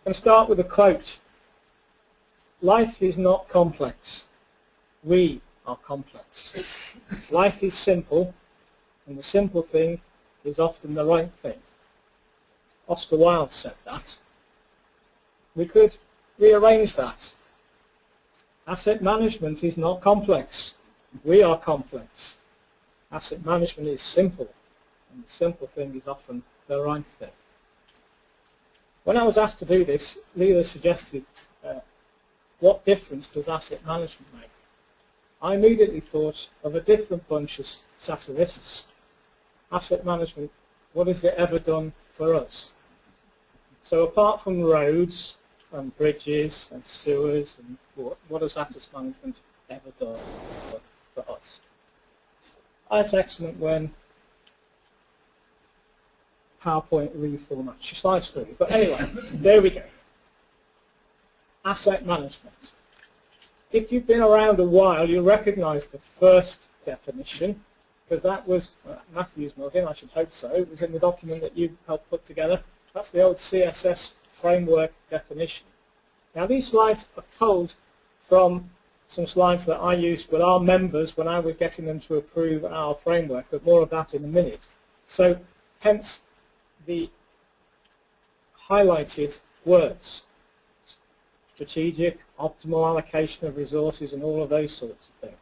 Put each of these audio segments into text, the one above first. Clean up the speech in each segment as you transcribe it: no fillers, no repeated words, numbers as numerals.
going to start with a quote. Life is not complex. We are complex. Life is simple, and the simple thing is often the right thing. Oscar Wilde said that. We could rearrange that. Asset management is not complex. We are complex. Asset management is simple, and the simple thing is often the right thing. When I was asked to do this, Leela suggested, what difference does asset management make? I immediately thought of a different bunch of satirists. Asset management, what has it ever done for us? So apart from roads and bridges and sewers, and what has asset management ever done for us? That's excellent when PowerPoint reformats your slides for you. But anyway, there we go. Asset management. If you've been around a while, you'll recognize the first definition, because that was Matthew's not in, I should hope so. It was in the document that you helped put together. That's the old CSS framework definition. Now these slides are culled from some slides that I used with our members when I was getting them to approve our framework, but more of that in a minute. So hence the highlighted words. Strategic, optimal allocation of resources, and all of those sorts of things.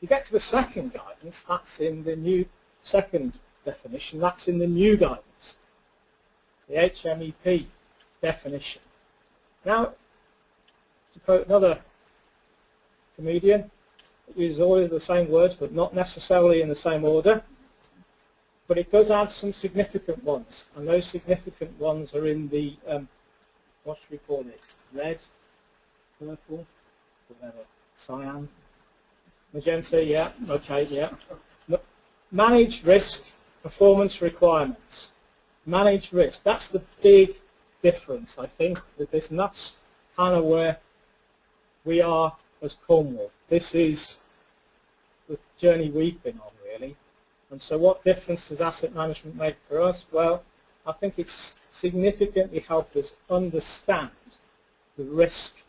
You get to the second guidance, that's in the new second definition, that's in the new guidance, the HMEP definition. Now, to quote another comedian, it uses all of the same words, but not necessarily in the same order, but it does add some significant ones, and those significant ones are in the, what should we call it, red, purple, whatever, cyan, magenta, yeah, okay, yeah. Manage risk, performance requirements. Manage risk, that's the big difference, I think, with this, and that's kind of where we are as Cornwall. This is the journey we've been on, really. And so what difference does asset management make for us? Well, I think it's significantly helped us understand the risk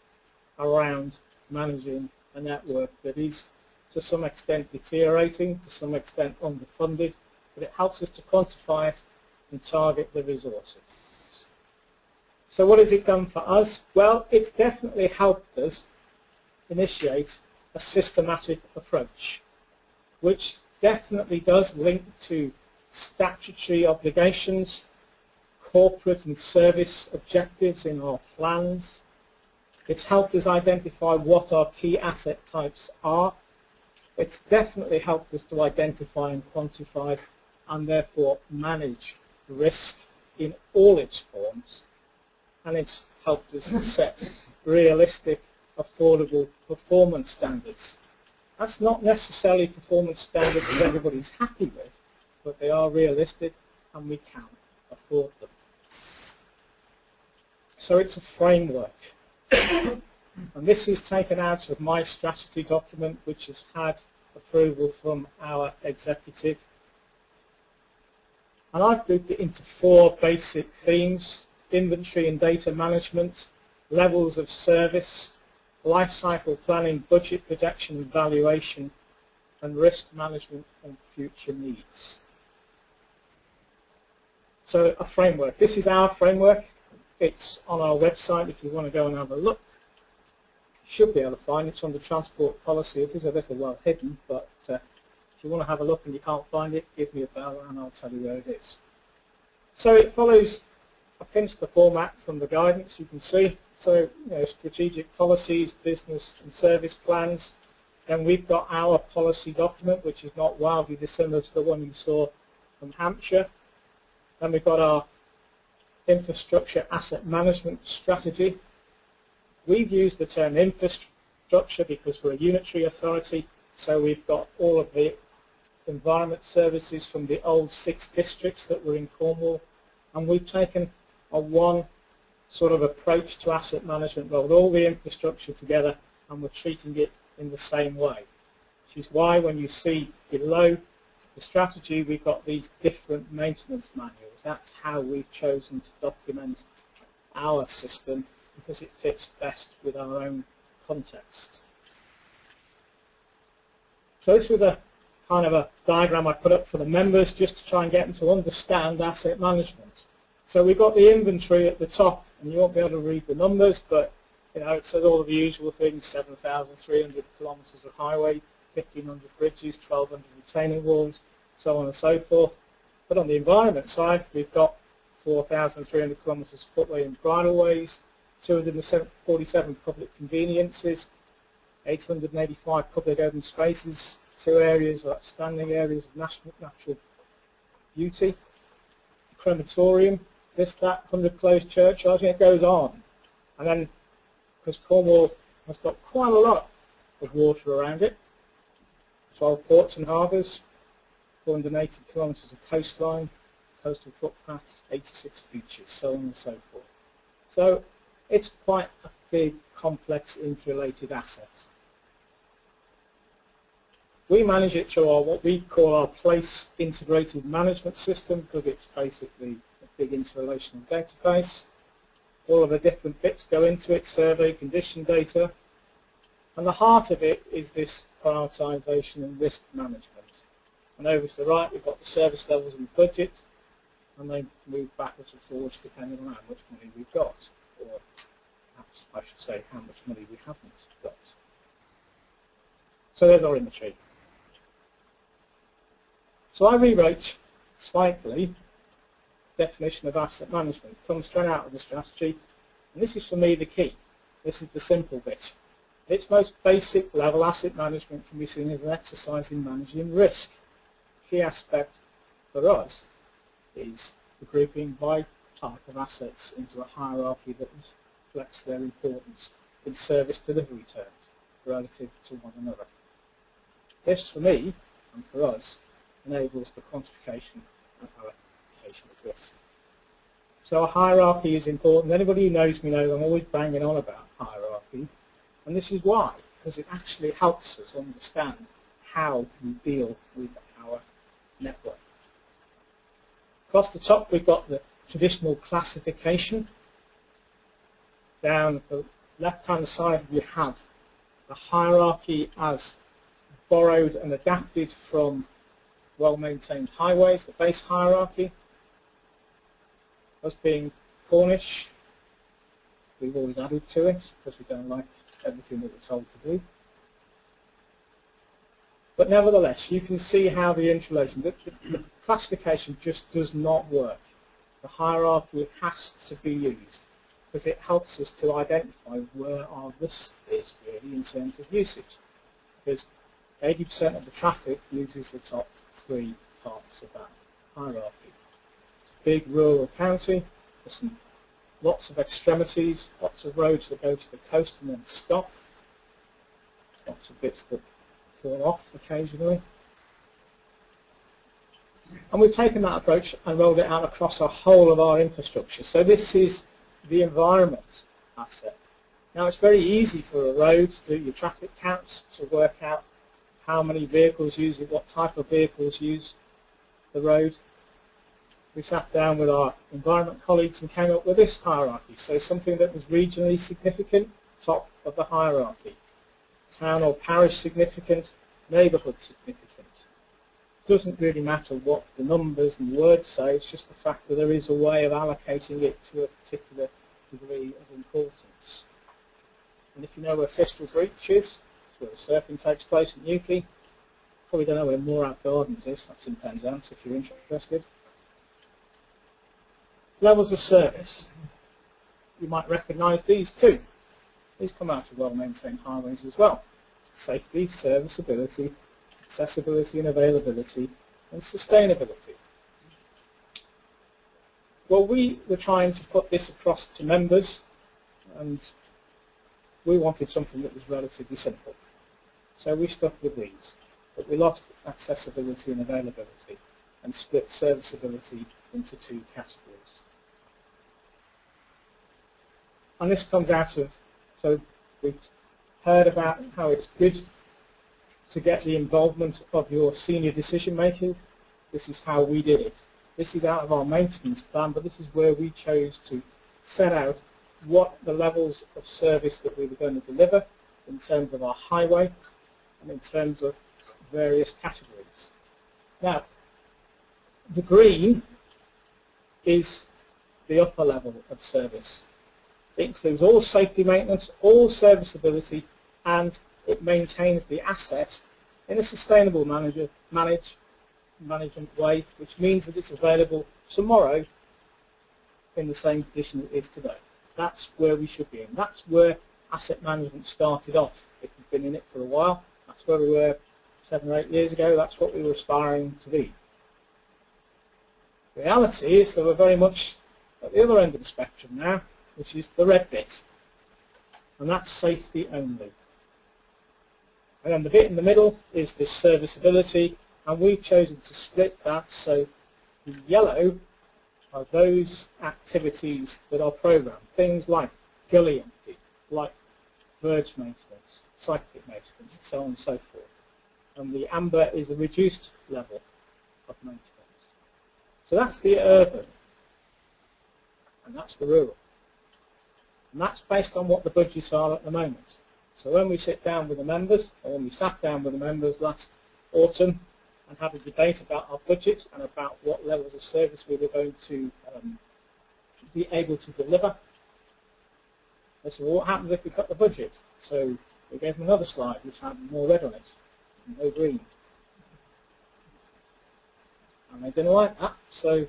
around managing a network that is to some extent deteriorating, to some extent underfunded, but it helps us to quantify it and target the resources. So what has it done for us? Well, it's definitely helped us initiate a systematic approach, which definitely does link to statutory obligations, corporate and service objectives in our plans. It's helped us identify what our key asset types are. It's definitely helped us to identify and quantify and therefore manage risk in all its forms. And it's helped us set realistic, affordable performance standards. That's not necessarily performance standards that everybody's happy with, but they are realistic and we can afford them. So it's a framework. And this is taken out of my strategy document, which has had approval from our executive. And I've grouped it into 4 basic themes: inventory and data management, levels of service, life cycle planning, budget projection and valuation, and risk management and future needs. So a framework. This is our framework. It's on our website if you want to go and have a look. You should be able to find it. It's under transport policy. It is a little well hidden, but if you want to have a look and you can't find it, give me a bell and I'll tell you where it is. So it follows a pinched the format from the guidance, you can see. So, strategic policies, business and service plans. Then we've got our policy document, which is not wildly dissimilar to the one you saw from Hampshire. Then we've got our infrastructure asset management strategy. We've used the term infrastructure because we're a unitary authority, so we've got all of the environment services from the old 6 districts that were in Cornwall, and we've taken a one sort of approach to asset management, rolled all the infrastructure together, and we're treating it in the same way, which is why when you see below the strategy we've got these different maintenance manuals. That's how we've chosen to document our system because it fits best with our own context. So this was a kind of a diagram I put up for the members just to try and get them to understand asset management. So we've got the inventory at the top, and you won't be able to read the numbers, but you know, it says all of the usual things: 7,300 kilometres of highway, 1,500 bridges, 1,200 retaining walls, so on and so forth. But on the environment side, we've got 4,300 kilometres of footway and bridleways, 247 public conveniences, 885 public open spaces, 2 areas or outstanding areas of natural beauty, crematorium, this, that, 100 closed churchyards, and it goes on. And then, because Cornwall has got quite a lot of water around it, 12 ports and harbours, 480 kilometres of coastline, coastal footpaths, 86 beaches, so on and so forth. So it's quite a big, complex, interrelated asset. We manage it through our, what we call our place integrated management system, because it's basically a big interrelational database. All of the different bits go into it: survey, condition data, and the heart of it is this prioritisation and risk management. And over to the right, we've got the service levels and budget, and they move backwards and forwards depending on how much money we've got, or perhaps I should say how much money we haven't got. So there's our imagery. So I rewrote slightly the definition of asset management. It comes straight out of the strategy, and this is for me the key. This is the simple bit. Its most basic level, asset management can be seen as an exercise in managing risk. Key aspect for us is the grouping by type of assets into a hierarchy that reflects their importance in service delivery terms relative to one another. This, for me and for us, enables the quantification and allocation of risk. So a hierarchy is important. Anybody who knows me knows I'm always banging on about hierarchy, and this is why, because it actually helps us understand how we deal with our network. Across the top we've got the traditional classification. Down the left-hand side we have the hierarchy as borrowed and adapted from well-maintained highways, the base hierarchy. Us being Cornish, we've always added to it because we don't like everything that we're told to do. But nevertheless, you can see how the interrelation, the classification just does not work. The hierarchy has to be used because it helps us to identify where our risk is really in terms of usage. Because 80% of the traffic uses the top 3 parts of that hierarchy. It's a big rural county, there's lots of extremities, lots of roads that go to the coast and then stop, lots of bits that fall off occasionally. And we've taken that approach and rolled it out across the whole of our infrastructure. So this is the environment asset. Now it's very easy for a road to do your traffic counts, to work out how many vehicles use it, what type of vehicles use the road. We sat down with our environment colleagues and came up with this hierarchy. So something that was regionally significant, top of the hierarchy. Town or parish significant, neighbourhood significant. It doesn't really matter what the numbers and words say, it's just the fact that there is a way of allocating it to a particular degree of importance. And if you know where Fistral Breach is, where the surfing takes place in Newquay, probably don't know where Moorab Gardens is, that's in Penzance if you're interested. Levels of service. You might recognise these too. These come out of well-maintained highways as well. Safety, serviceability, accessibility and availability, and sustainability. Well, we were trying to put this across to members, and we wanted something that was relatively simple. So we stuck with these, but we lost accessibility and availability and split serviceability into 2 categories. And this comes out of, so we've heard about how it's good to get the involvement of your senior decision makers. This is how we did it. This is out of our maintenance plan, but this is where we chose to set out what the levels of service that we were going to deliver in terms of our highway and in terms of various categories. Now, the green is the upper level of service. It includes all safety maintenance, all serviceability, and it maintains the asset in a sustainable management way, which means that it's available tomorrow in the same condition it is today. That's where we should be, and that's where asset management started off. If you've been in it for a while, that's where we were 7 or 8 years ago. That's what we were aspiring to be. The reality is that we're very much at the other end of the spectrum now, which is the red bit, and that's safety only. And then the bit in the middle is this serviceability, and we've chosen to split that, so the yellow are those activities that are programmed, things like gully empty, like verge maintenance, cyclic maintenance, and so on and so forth. And the amber is a reduced level of maintenance. So that's the urban, and that's the rural. And that's based on what the budgets are at the moment. So when we sit down with the members, or when we sat down with the members last autumn and had a debate about our budget and about what levels of service we were going to be able to deliver, they said, well, what happens if we cut the budget? So we gave them another slide which had more red on it, and no green. And they didn't like that, so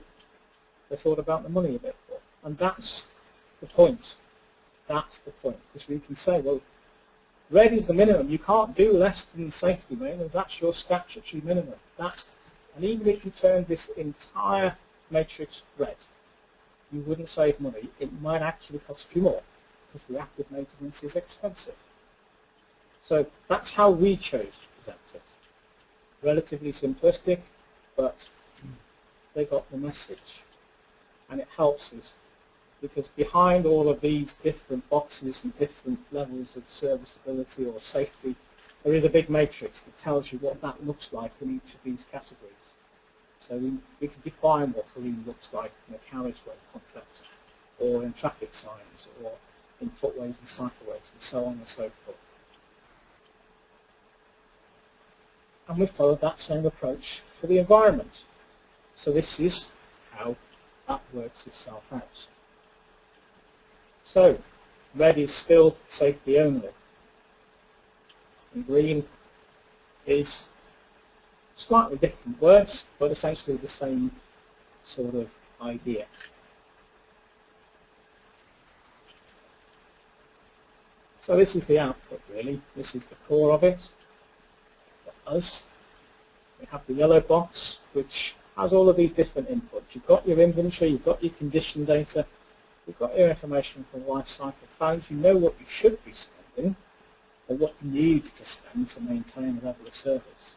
they thought about the money a bit more. And that's the point. That's the point. Because we can say, well, red is the minimum. You can't do less than safety maintenance. That's your statutory minimum. And even if you turn this entire matrix red, you wouldn't save money. It might actually cost you more because reactive maintenance is expensive. So that's how we chose to present it. Relatively simplistic, but they got the message. And it helps us, because behind all of these different boxes and different levels of serviceability or safety, there is a big matrix that tells you what that looks like in each of these categories. So we can define what green looks like in a carriageway context, or in traffic signs, or in footways and cycleways, and so on and so forth. And we followed that same approach for the environment. So this is how that works itself out. So red is still safety only, and green is slightly different words, but essentially the same sort of idea. So this is the output, really. This is the core of it. For us, we have the yellow box, which has all of these different inputs. You've got your inventory, you've got your condition data, you've got your information from life cycle plans. You know what you should be spending, or what you need to spend to maintain a level of service.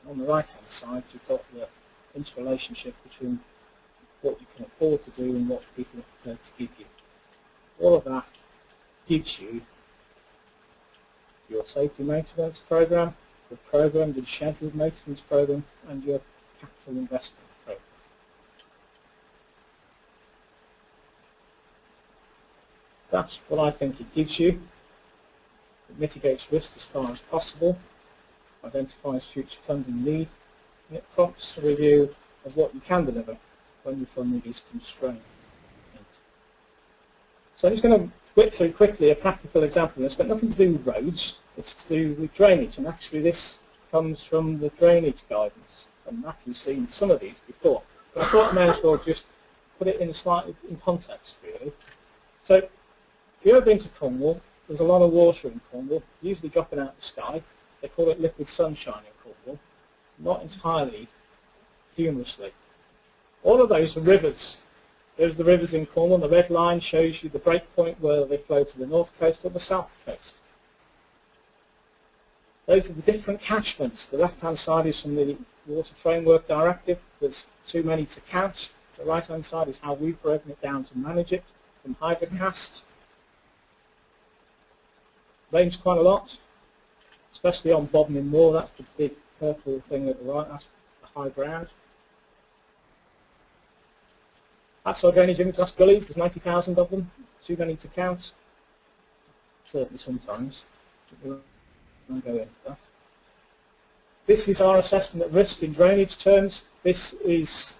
On the right-hand side, you've got the interrelationship between what you can afford to do and what people are prepared to give you. All of that gives you your safety maintenance program, your programmed and scheduled maintenance program, and your capital investment program. That's what I think it gives you. It mitigates risk as far as possible, identifies future funding need, and it prompts a review of what you can deliver when your funding is constrained. So I'm just going to whip through quickly a practical example. It's got nothing to do with roads, it's to do with drainage, and actually this comes from the drainage guidance, and Matthew's seen some of these before. But I thought I may as well just put it in slightly in context, really. So if you've ever been to Cornwall, there's a lot of water in Cornwall, usually dropping out of the sky. They call it liquid sunshine in Cornwall. It's not entirely humorously. All of those are rivers. There's the rivers in Cornwall. The red line shows you the break point where they flow to the north coast or the south coast. Those are the different catchments. The left-hand side is from the Water Framework Directive. There's too many to count. The right-hand side is how we've broken it down to manage it from Hydrocast. Rains quite a lot, especially on Bodmin Moor. That's the big purple thing at the right. That's the high ground. That's our drainage infrastructure gullies. There's 90,000 of them. Too many to count. Certainly sometimes. We won't go into that. This is our assessment of risk in drainage terms. This is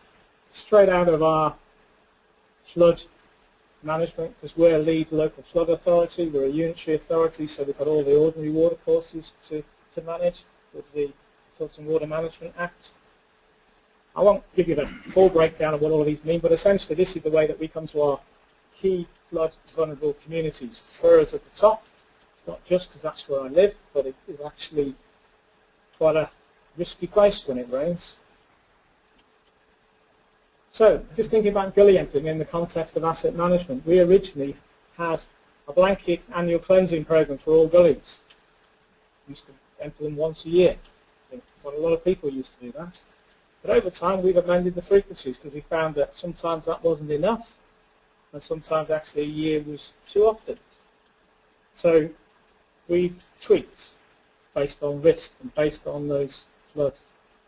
straight out of our flood management, because we're a lead local flood authority. We're a unitary authority, so we've got all the ordinary water courses to manage with the Floods and Water Management Act. I won't give you the full breakdown of what all of these mean, but essentially this is the way that we come to our key flood vulnerable communities. Truro's at the top, not just because that's where I live, but it is actually quite a risky place when it rains. So, just thinking about gully emptying in the context of asset management, we originally had a blanket annual cleansing program for all gullies. We used to empty them once a year. I think quite a lot of people used to do that. But over time we've amended the frequencies because we found that sometimes that wasn't enough, and sometimes actually a year was too often. So we've tweaked based on risk and based on those flood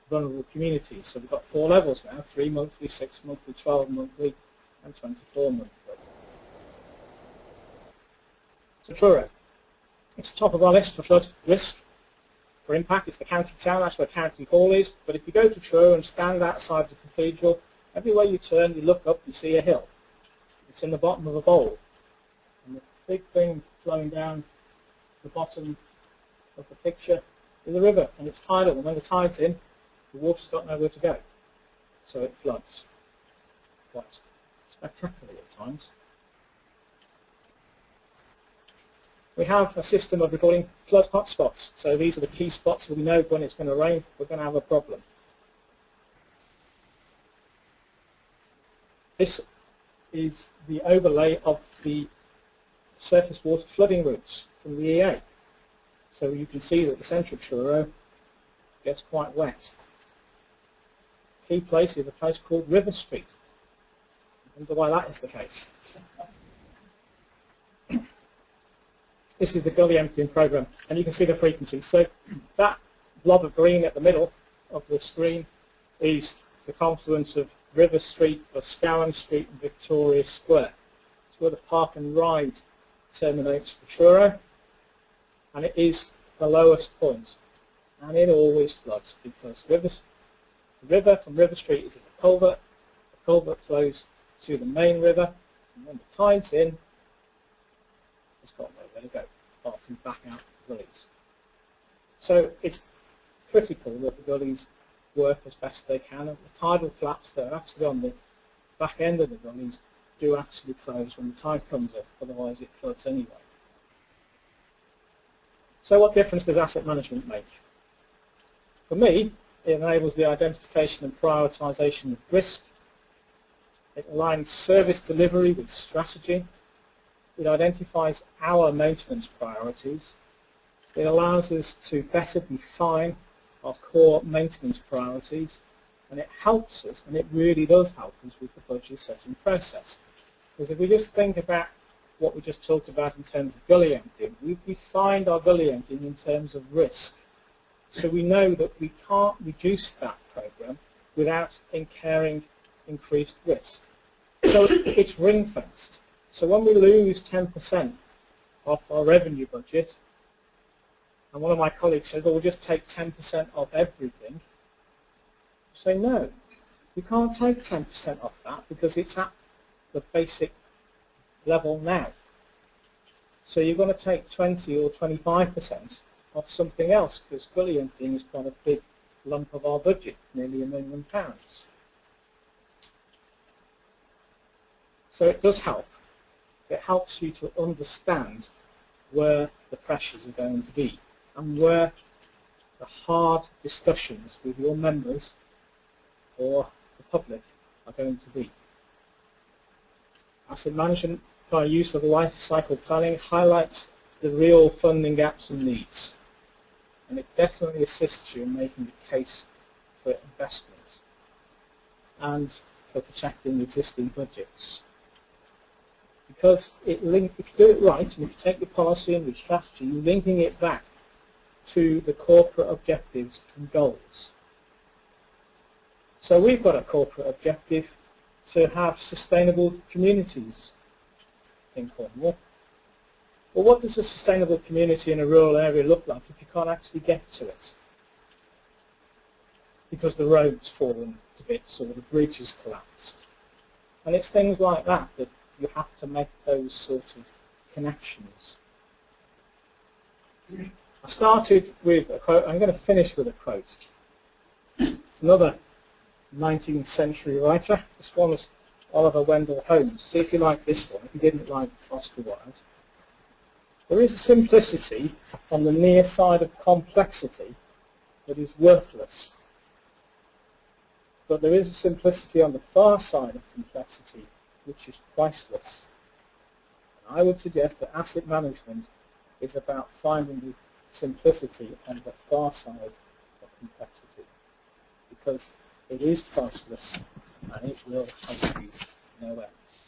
vulnerable communities. So we've got 4 levels now: 3 monthly, 6 monthly, 12 monthly, and 24 monthly. So Truro, it's the top of our list for flood risk. For impact, it's the county town, that's where County Hall is. But if you go to Truro and stand outside the cathedral, everywhere you turn, you look up, you see a hill. It's in the bottom of a bowl. And the big thing flowing down to the bottom of the picture is a river, and it's tidal. And when the tide's in, the water's got nowhere to go. So it floods quite spectacularly at times. We have a system of recording flood hotspots. So these are the key spots where we know when it's going to rain, we're going to have a problem. This is the overlay of the surface water flooding routes from the EA. So you can see that the central Truro gets quite wet. Key place is a place called River Street. I wonder why that is the case. This is the gully emptying program, and you can see the frequencies. So that blob of green at the middle of the screen is the confluence of River Street, Boscawen Street, and Victoria Square. It's where the park and ride terminates for Truro, and it is the lowest point. And it always floods because the river from River Street is in the culvert. The culvert flows to the main river, and when the tide's in, it's got nowhere to go, apart from back out the gullies. So it's critical that the gullies work as best they can, and the tidal flaps that are actually on the back end of the gullies do actually close when the tide comes up, otherwise it floods anyway. So what difference does asset management make? For me, it enables the identification and prioritisation of risk. It aligns service delivery with strategy. It identifies our maintenance priorities. It allows us to better define our core maintenance priorities, and it helps us, and it really does help us with the budget setting process. Because if we just think about what we just talked about in terms of gully emptying, we've defined our gully emptying in terms of risk. So we know that we can't reduce that program without incurring increased risk. So it's ring-fenced. So when we lose 10% off our revenue budget, and one of my colleagues said, well, we'll just take 10% off everything, I say, no, you can't take 10% off that because it's at the basic level now. So you're going to take 20 or 25% off something else, because gully emptying is quite a big lump of our budget, nearly £1 million. So it does help. It helps you to understand where the pressures are going to be and where the hard discussions with your members or the public are going to be. Asset management by use of life cycle planning highlights the real funding gaps and needs, and it definitely assists you in making the case for investment and for protecting existing budgets. Because if you do it right, and if you take your policy and your strategy, you're linking it back to the corporate objectives and goals. So we've got a corporate objective to have sustainable communities in Cornwall. Well, what does a sustainable community in a rural area look like if you can't actually get to it? Because the road's fallen to bits or the bridge has collapsed. And it's things like that that you have to make those sort of connections. I started with a quote. I'm going to finish with a quote. It's another 19th century writer. This one was Oliver Wendell Holmes. See if you like this one, if you didn't like Oscar Wilde. There is a simplicity on the near side of complexity that is worthless. But there is a simplicity on the far side of complexity which is priceless. And I would suggest that asset management is about finding the simplicity on the far side of complexity, because it is priceless and it will contribute no else.